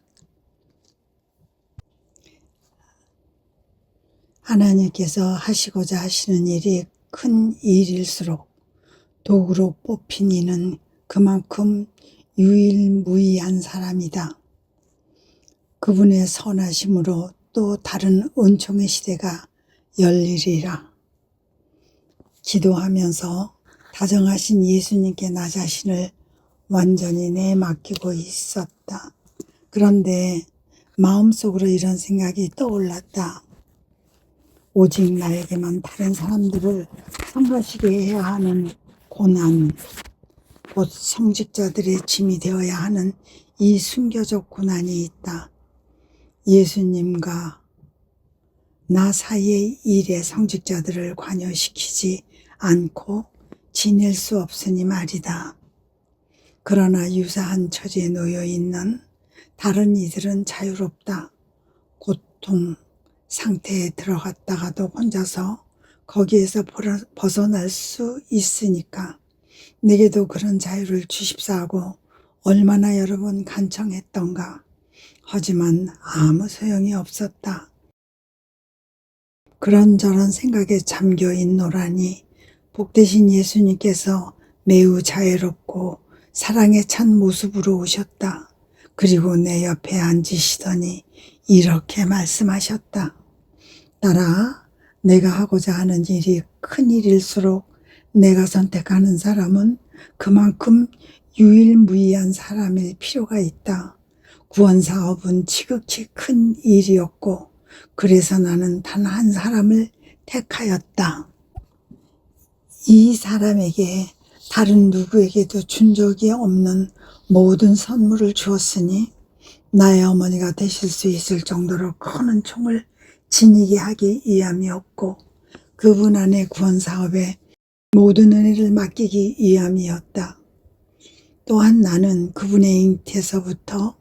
하나님께서 하시고자 하시는 일이 큰 일일수록 도구로 뽑힌 이는 그만큼 유일무이한 사람이다. 그분의 선하심으로 또 다른 은총의 시대가 열리리라. 기도하면서 다정하신 예수님께 나 자신을 완전히 내맡기고 있었다. 그런데 마음속으로 이런 생각이 떠올랐다. 오직 나에게만 다른 사람들을 참가시게 해야 하는 고난, 곧 성직자들의 짐이 되어야 하는 이 순교적 고난이 있다. 예수님과 나 사이의 일에 성직자들을 관여시키지 않고 지낼 수 없으니 말이다. 그러나 유사한 처지에 놓여 있는 다른 이들은 자유롭다. 고통 상태에 들어갔다가도 혼자서 거기에서 벗어날 수 있으니까 내게도 그런 자유를 주십사하고 얼마나 여러 번 간청했던가. 하지만 아무 소용이 없었다. 그런저런 생각에 잠겨 있노라니 복되신 예수님께서 매우 자애롭고 사랑에 찬 모습으로 오셨다. 그리고 내 옆에 앉으시더니 이렇게 말씀하셨다. 딸아, 내가 하고자 하는 일이 큰 일일수록 내가 선택하는 사람은 그만큼 유일무이한 사람일 필요가 있다. 구원사업은 지극히 큰 일이었고 그래서 나는 단 한 사람을 택하였다. 이 사람에게 다른 누구에게도 준 적이 없는 모든 선물을 주었으니 나의 어머니가 되실 수 있을 정도로 큰 은총을 지니게 하기 위함이었고, 그분 안에 구원사업에 모든 은혜를 맡기기 위함이었다. 또한 나는 그분의 잉태에서부터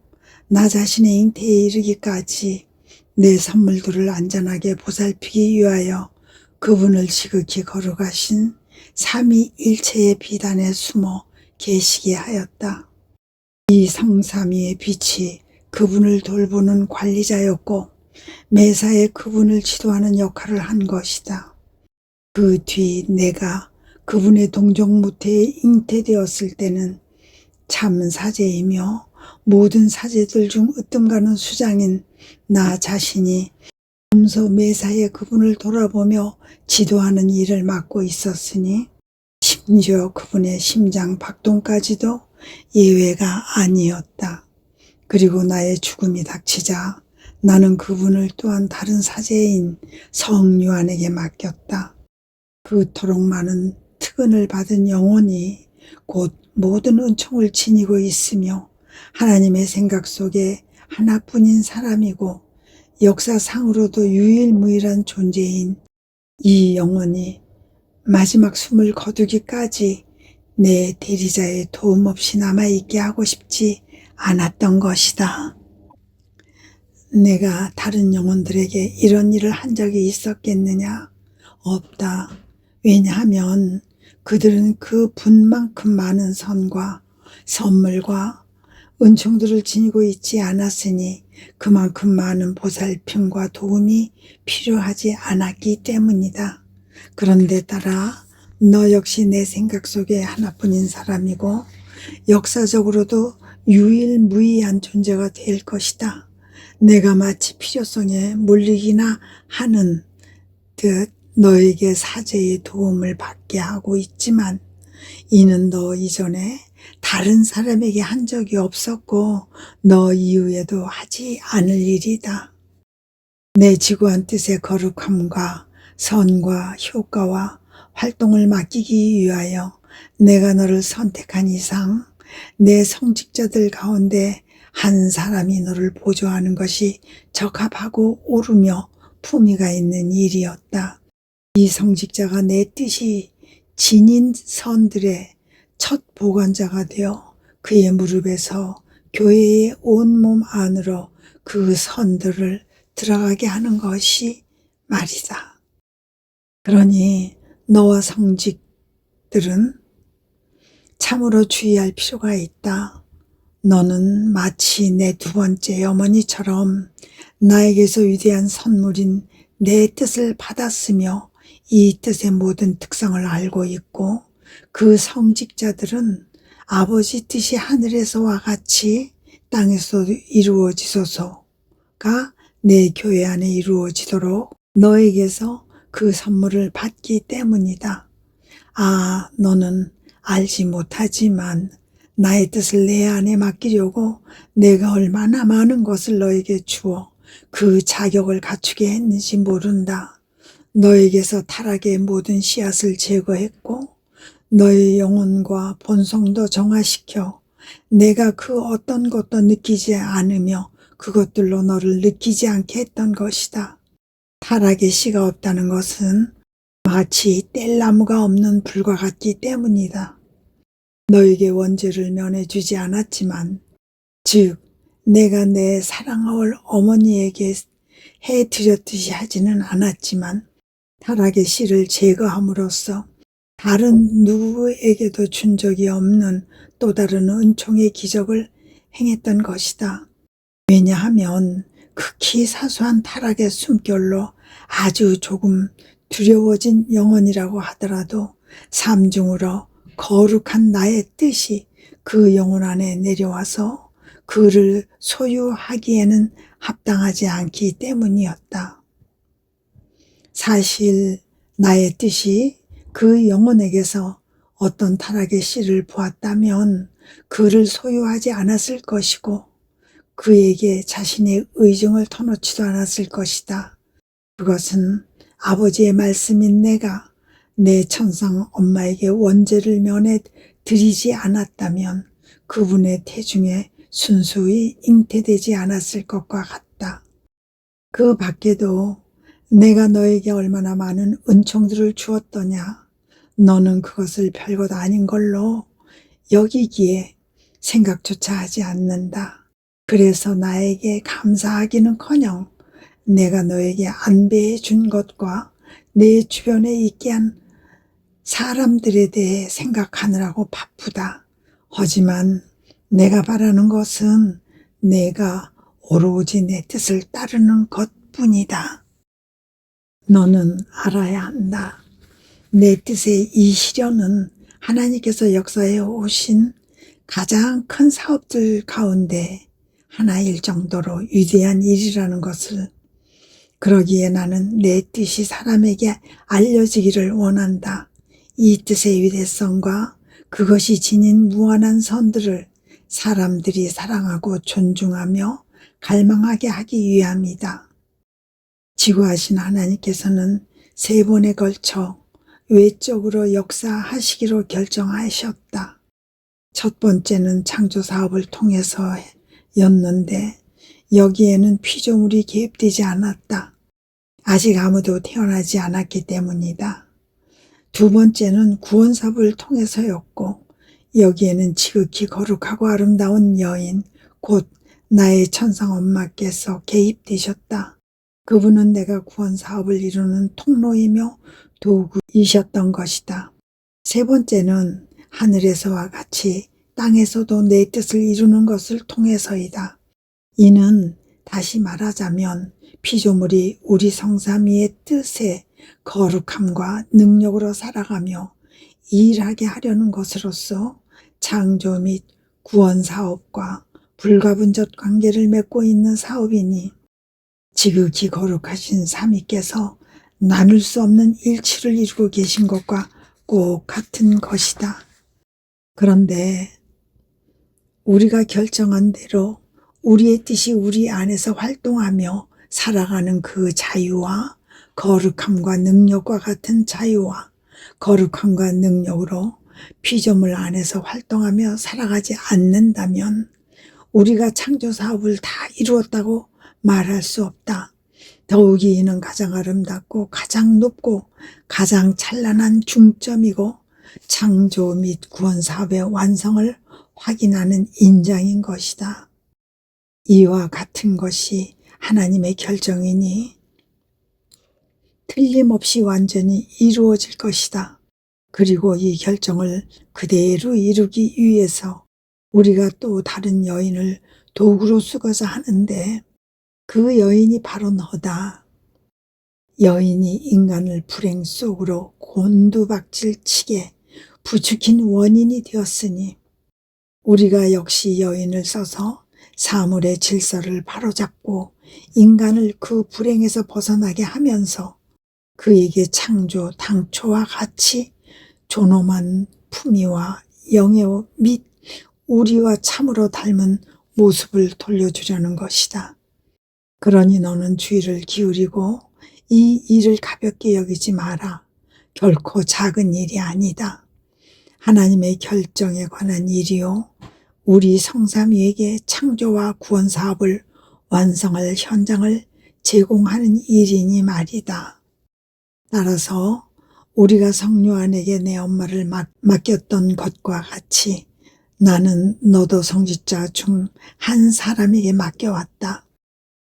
나 자신의 잉태에 이르기까지 내 선물들을 안전하게 보살피기 위하여 그분을 지극히 거룩하신 삼위일체의 비단에 숨어 계시게 하였다. 이 성삼위의 빛이 그분을 돌보는 관리자였고 매사에 그분을 지도하는 역할을 한 것이다. 그 뒤 내가 그분의 동정무태에 잉태되었을 때는 참 사제이며 모든 사제들 중 으뜸가는 수장인 나 자신이 몸소 매사에 그분을 돌아보며 지도하는 일을 맡고 있었으니 심지어 그분의 심장 박동까지도 예외가 아니었다. 그리고 나의 죽음이 닥치자 나는 그분을 또한 다른 사제인 성유한에게 맡겼다. 그토록 많은 특은을 받은 영혼이 곧 모든 은총을 지니고 있으며 하나님의 생각 속에 하나뿐인 사람이고 역사상으로도 유일무이한 존재인 이 영혼이 마지막 숨을 거두기까지 내 대리자의 도움 없이 남아있게 하고 싶지 않았던 것이다. 내가 다른 영혼들에게 이런 일을 한 적이 있었겠느냐? 없다. 왜냐하면 그들은 그 분만큼 많은 선과 선물과 은총들을 지니고 있지 않았으니 그만큼 많은 보살핌과 도움이 필요하지 않았기 때문이다. 그런데 따라 너 역시 내 생각 속에 하나뿐인 사람이고 역사적으로도 유일무이한 존재가 될 것이다. 내가 마치 필요성에 몰리기나 하는 듯 너에게 사제의 도움을 받게 하고 있지만 이는 너 이전에 다른 사람에게 한 적이 없었고 너 이후에도 하지 않을 일이다. 내 지구한 뜻의 거룩함과 선과 효과와 활동을 맡기기 위하여 내가 너를 선택한 이상 내 성직자들 가운데 한 사람이 너를 보조하는 것이 적합하고 옳으며 품위가 있는 일이었다. 이 성직자가 내 뜻이 지닌 선들의 첫 보관자가 되어 그의 무릎에서 교회의 온몸 안으로 그 선들을 들어가게 하는 것이 말이다. 그러니 너와 성직들은 참으로 주의할 필요가 있다. 너는 마치 내 두 번째 어머니처럼 나에게서 위대한 선물인 내 뜻을 받았으며 이 뜻의 모든 특성을 알고 있고 그 성직자들은 아버지 뜻이 하늘에서와 같이 땅에서도 이루어지소서가 내 교회 안에 이루어지도록 너에게서 그 선물을 받기 때문이다. 아, 너는 알지 못하지만 나의 뜻을 내 안에 맡기려고 내가 얼마나 많은 것을 너에게 주어 그 자격을 갖추게 했는지 모른다. 너에게서 타락의 모든 씨앗을 제거했고 너의 영혼과 본성도 정화시켜 내가 그 어떤 것도 느끼지 않으며 그것들로 너를 느끼지 않게 했던 것이다. 타락의 씨가 없다는 것은 마치 뗄나무가 없는 불과 같기 때문이다. 너에게 원죄를 면해주지 않았지만 즉 내가 내 사랑할 어머니에게 해드렸듯이 하지는 않았지만 타락의 씨를 제거함으로써 다른 누구에게도 준 적이 없는 또 다른 은총의 기적을 행했던 것이다. 왜냐하면 극히 사소한 타락의 숨결로 아주 조금 두려워진 영혼이라고 하더라도 삼중으로 거룩한 나의 뜻이 그 영혼 안에 내려와서 그를 소유하기에는 합당하지 않기 때문이었다. 사실 나의 뜻이 그 영혼에게서 어떤 타락의 씨를 보았다면 그를 소유하지 않았을 것이고 그에게 자신의 의중을 터놓지도 않았을 것이다. 그것은 아버지의 말씀인 내가 내 천상 엄마에게 원죄를 면해 드리지 않았다면 그분의 태중에 순수히 잉태되지 않았을 것과 같다. 그 밖에도 내가 너에게 얼마나 많은 은총들을 주었더냐. 너는 그것을 별것 아닌 걸로 여기기에 생각조차 하지 않는다. 그래서 나에게 감사하기는커녕 내가 너에게 안배해 준 것과 내 주변에 있게 한 사람들에 대해 생각하느라고 바쁘다. 하지만 내가 바라는 것은 내가 오로지 내 뜻을 따르는 것뿐이다. 너는 알아야 한다. 내 뜻의 이 실현은 하나님께서 역사해 오신 가장 큰 사업들 가운데 하나일 정도로 위대한 일이라는 것을, 그러기에 나는 내 뜻이 사람에게 알려지기를 원한다. 이 뜻의 위대성과 그것이 지닌 무한한 선들을 사람들이 사랑하고 존중하며 갈망하게 하기 위함이다. 지구하신 하나님께서는 3번에 걸쳐 외적으로 역사하시기로 결정하셨다. 첫 번째는 창조 사업을 통해서였는데 여기에는 피조물이 개입되지 않았다. 아직 아무도 태어나지 않았기 때문이다. 두 번째는 구원 사업을 통해서였고 여기에는 지극히 거룩하고 아름다운 여인, 곧 나의 천상 엄마께서 개입되셨다. 그분은 내가 구원 사업을 이루는 통로이며 도구이셨던 것이다. 세 번째는 하늘에서와 같이 땅에서도 내 뜻을 이루는 것을 통해서이다. 이는 다시 말하자면 피조물이 우리 성삼위의 뜻에 거룩함과 능력으로 살아가며 일하게 하려는 것으로서 창조 및 구원 사업과 불가분적 관계를 맺고 있는 사업이니 지극히 거룩하신 삼위께서 나눌 수 없는 일치를 이루고 계신 것과 꼭 같은 것이다. 그런데 우리가 결정한 대로 우리의 뜻이 우리 안에서 활동하며 살아가는 그 자유와 거룩함과 능력과 같은 자유와 거룩함과 능력으로 피조물 안에서 활동하며 살아가지 않는다면 우리가 창조 사업을 다 이루었다고 말할 수 없다. 더욱이 이는 가장 아름답고 가장 높고 가장 찬란한 중점이고 창조 및 구원 사업의 완성을 확인하는 인장인 것이다. 이와 같은 것이 하나님의 결정이니 틀림없이 완전히 이루어질 것이다. 그리고 이 결정을 그대로 이루기 위해서 우리가 또 다른 여인을 도구로 쓰고자 하는데 그 여인이 바로 너다. 여인이 인간을 불행 속으로 곤두박질치게 부추긴 원인이 되었으니 우리가 역시 여인을 써서 사물의 질서를 바로잡고 인간을 그 불행에서 벗어나게 하면서 그에게 창조 당초와 같이 존엄한 품위와 영예 및 우리와 참으로 닮은 모습을 돌려주려는 것이다. 그러니 너는 주의를 기울이고 이 일을 가볍게 여기지 마라. 결코 작은 일이 아니다. 하나님의 결정에 관한 일이요 우리 성삼위에게 창조와 구원 사업을 완성할 현장을 제공하는 일이니 말이다. 따라서 우리가 성요한에게 내 엄마를 맡겼던 것과 같이 나는 너도 성직자 중 한 사람에게 맡겨왔다.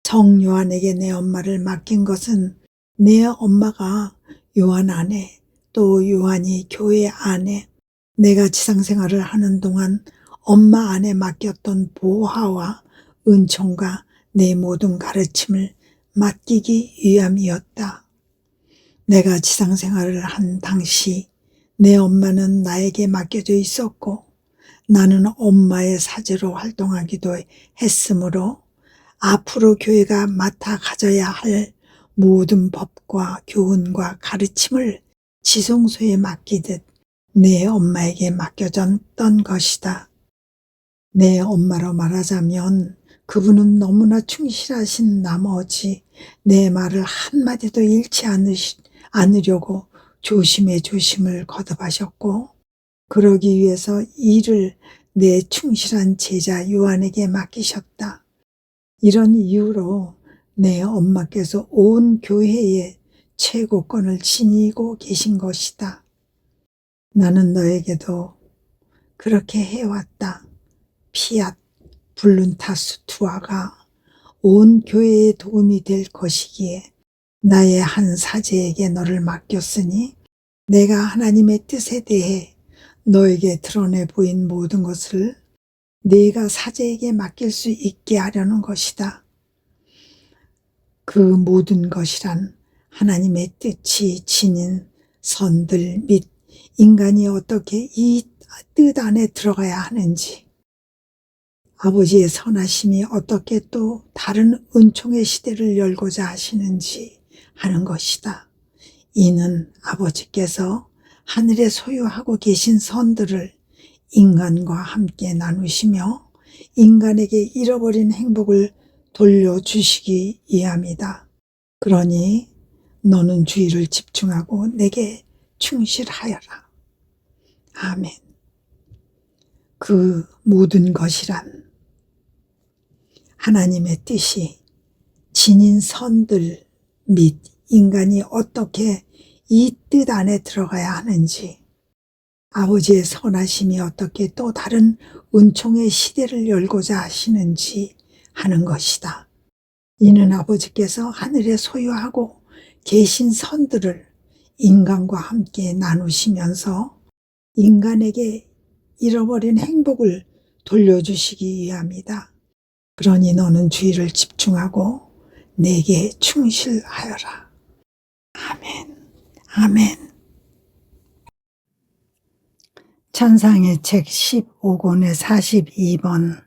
성요한에게 내 엄마를 맡긴 것은 내 엄마가 요한 안에 또 요한이 교회 안에 내가 지상생활을 하는 동안 엄마 안에 맡겼던 보화와 은총과 내 모든 가르침을 맡기기 위함이었다. 내가 지상생활을 한 당시 내 엄마는 나에게 맡겨져 있었고 나는 엄마의 사제로 활동하기도 했으므로 앞으로 교회가 맡아 가져야 할 모든 법과 교훈과 가르침을 지성소에 맡기듯 내 엄마에게 맡겨졌던 것이다. 내 엄마로 말하자면 그분은 너무나 충실하신 나머지 내 말을 한마디도 잃지 않으려고 조심에 조심을 거듭하셨고, 그러기 위해서 일을 내 충실한 제자 요한에게 맡기셨다. 이런 이유로 내 엄마께서 온 교회의 최고권을 지니고 계신 것이다. 나는 너에게도 그렇게 해왔다. 피앗 블룬타스 투아가 온 교회에 도움이 될 것이기에 나의 한 사제에게 너를 맡겼으니 내가 하나님의 뜻에 대해 너에게 드러내 보인 모든 것을 네가 사제에게 맡길 수 있게 하려는 것이다. 그 모든 것이란 하나님의 뜻이 지닌 선들 및 인간이 어떻게 이 뜻 안에 들어가야 하는지, 아버지의 선하심이 어떻게 또 다른 은총의 시대를 열고자 하시는지 하는 것이다. 이는 아버지께서 하늘에 소유하고 계신 선들을 인간과 함께 나누시며 인간에게 잃어버린 행복을 돌려주시기 위함이다. 그러니 너는 주의를 집중하고 내게 충실하여라. 아멘. 그 모든 것이란 하나님의 뜻이 지닌 선들 및 인간이 어떻게 이 뜻 안에 들어가야 하는지, 아버지의 선하심이 어떻게 또 다른 은총의 시대를 열고자 하시는지 하는 것이다. 이는 아버지께서 하늘에 소유하고 계신 선들을 인간과 함께 나누시면서 인간에게 잃어버린 행복을 돌려주시기 위함이다. 그러니 너는 주의를 집중하고 내게 충실하여라. 아멘. 아멘. 찬상의 책 15권의 42번.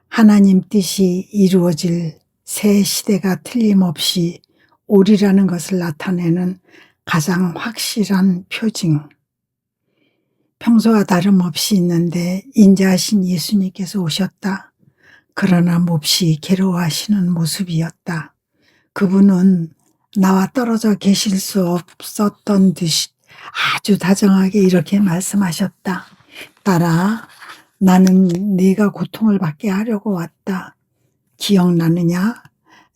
하나님 뜻이 이루어질 새 시대가 틀림없이 오리라는 것을 나타내는 가장 확실한 표징. 평소와 다름없이 있는데 인자하신 예수님께서 오셨다. 그러나 몹시 괴로워하시는 모습이었다. 그분은 나와 떨어져 계실 수 없었던 듯이 아주 다정하게 이렇게 말씀하셨다. 딸아, 나는 네가 고통을 받게 하려고 왔다. 기억나느냐?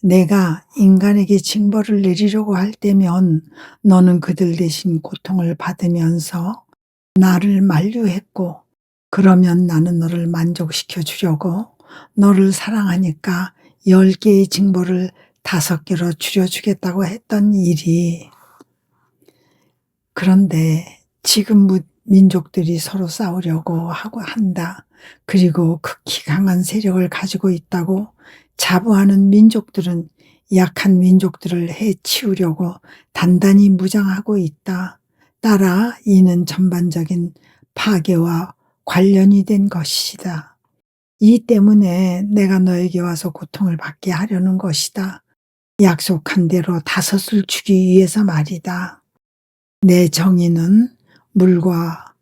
내가 인간에게 징벌을 내리려고 할 때면 너는 그들 대신 고통을 받으면서 나를 만류했고, 그러면 나는 너를 만족시켜 주려고 너를 사랑하니까 10개의 징벌을 5개로 줄여주겠다고 했던 일이, 그런데 지금 민족들이 서로 싸우려고 하고 한다. 그리고 극히 강한 세력을 가지고 있다고 자부하는 민족들은 약한 민족들을 해치우려고 단단히 무장하고 있다. 따라 이는 전반적인 파괴와 관련이 된 것이다. 이 때문에 내가 너에게 와서 고통을 받게 하려는 것이다. 약속한 대로 5을 주기 위해서 말이다. 내 정의는 물과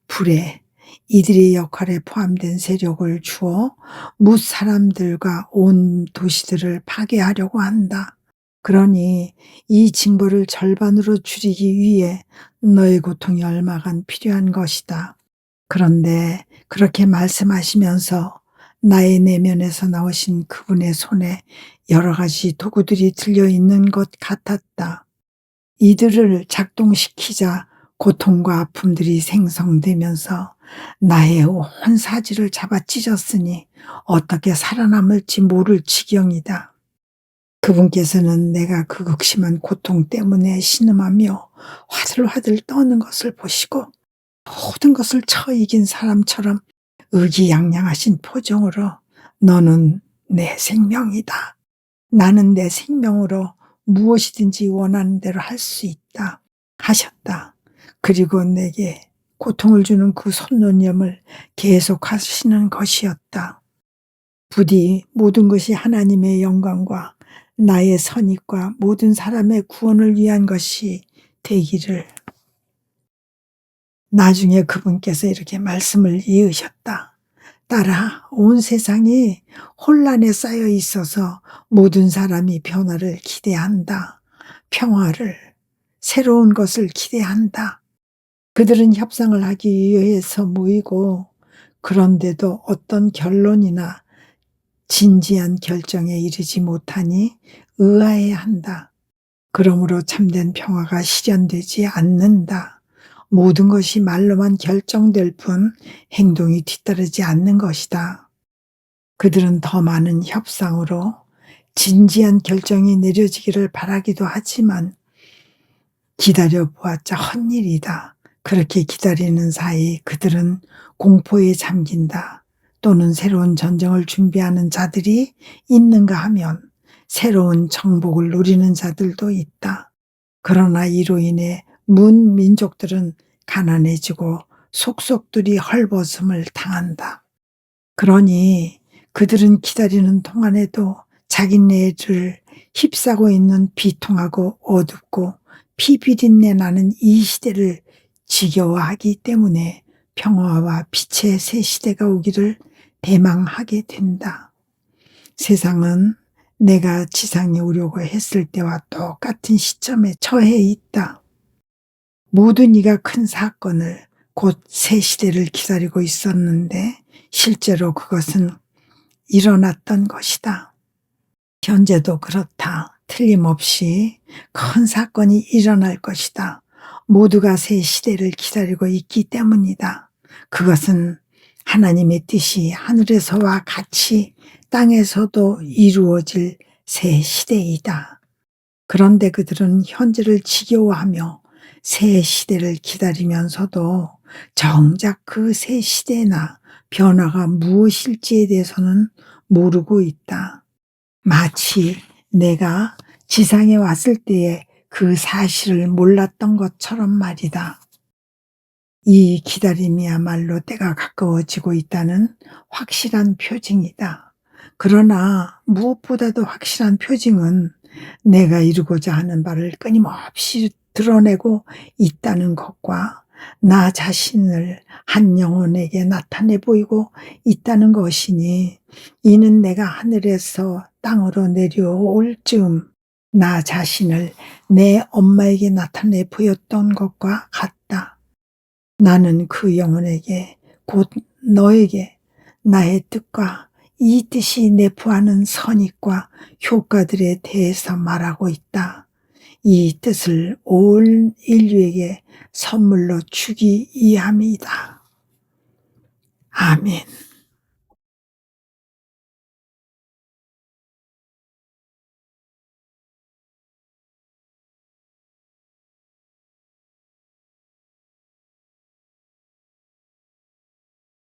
불에 이들의 역할에 포함된 세력을 주어 뭇 사람들과 온 도시들을 파괴하려고 한다. 그러니 이 징벌을 절반으로 줄이기 위해 너의 고통이 얼마간 필요한 것이다. 그런데 그렇게 말씀하시면서 나의 내면에서 나오신 그분의 손에 여러 가지 도구들이 들려있는 것 같았다. 이들을 작동시키자 고통과 아픔들이 생성되면서 나의 온 사지를 잡아 찢었으니 어떻게 살아남을지 모를 지경이다. 그분께서는 내가 그 극심한 고통 때문에 신음하며 화들화들 떠는 것을 보시고 모든 것을 쳐 이긴 사람처럼 의기양양하신 표정으로 너는 내 생명이다. 나는 내 생명으로 무엇이든지 원하는 대로 할 수 있다 하셨다. 그리고 내게 고통을 주는 그 손놀림을 계속하시는 것이었다. 부디 모든 것이 하나님의 영광과 나의 선익과 모든 사람의 구원을 위한 것이 되기를. 나중에 그분께서 이렇게 말씀을 이으셨다. 딸아, 온 세상이 혼란에 쌓여 있어서 모든 사람이 변화를 기대한다. 평화를, 새로운 것을 기대한다. 그들은 협상을 하기 위해서 모이고, 그런데도 어떤 결론이나 진지한 결정에 이르지 못하니 의아해한다. 그러므로 참된 평화가 실현되지 않는다. 모든 것이 말로만 결정될 뿐 행동이 뒤따르지 않는 것이다. 그들은 더 많은 협상으로 진지한 결정이 내려지기를 바라기도 하지만 기다려보았자 헛일이다. 그렇게 기다리는 사이 그들은 공포에 잠긴다. 또는 새로운 전쟁을 준비하는 자들이 있는가 하면 새로운 정복을 노리는 자들도 있다. 그러나 이로 인해 문민족들은 가난해지고 속속들이 헐벗음을 당한다. 그러니 그들은 기다리는 동안에도 자기네를 휩싸고 있는 비통하고 어둡고 피비린내 나는 이 시대를 지겨워하기 때문에 평화와 빛의 새 시대가 오기를 대망하게 된다. 세상은 내가 지상에 오려고 했을 때와 똑같은 시점에 처해 있다. 모든 이가 큰 사건을 곧 새 시대를 기다리고 있었는데 실제로 그것은 일어났던 것이다. 현재도 그렇다. 틀림없이 큰 사건이 일어날 것이다. 모두가 새 시대를 기다리고 있기 때문이다. 그것은 하나님의 뜻이 하늘에서와 같이 땅에서도 이루어질 새 시대이다. 그런데 그들은 현재를 지겨워하며 새 시대를 기다리면서도 정작 그 새 시대나 변화가 무엇일지에 대해서는 모르고 있다. 마치 내가 지상에 왔을 때에 그 사실을 몰랐던 것처럼 말이다. 이 기다림이야말로 때가 가까워지고 있다는 확실한 표징이다. 그러나 무엇보다도 확실한 표징은 내가 이루고자 하는 바를 끊임없이 드러내고 있다는 것과 나 자신을 한 영혼에게 나타내 보이고 있다는 것이니, 이는 내가 하늘에서 땅으로 내려올 즈음 나 자신을 내 엄마에게 나타내 보였던 것과 같다. 나는 그 영혼에게, 곧 너에게 나의 뜻과 이 뜻이 내포하는 선익과 효과들에 대해서 말하고 있다. 이 뜻을 온 인류에게 선물로 주기 위함이다. 아멘.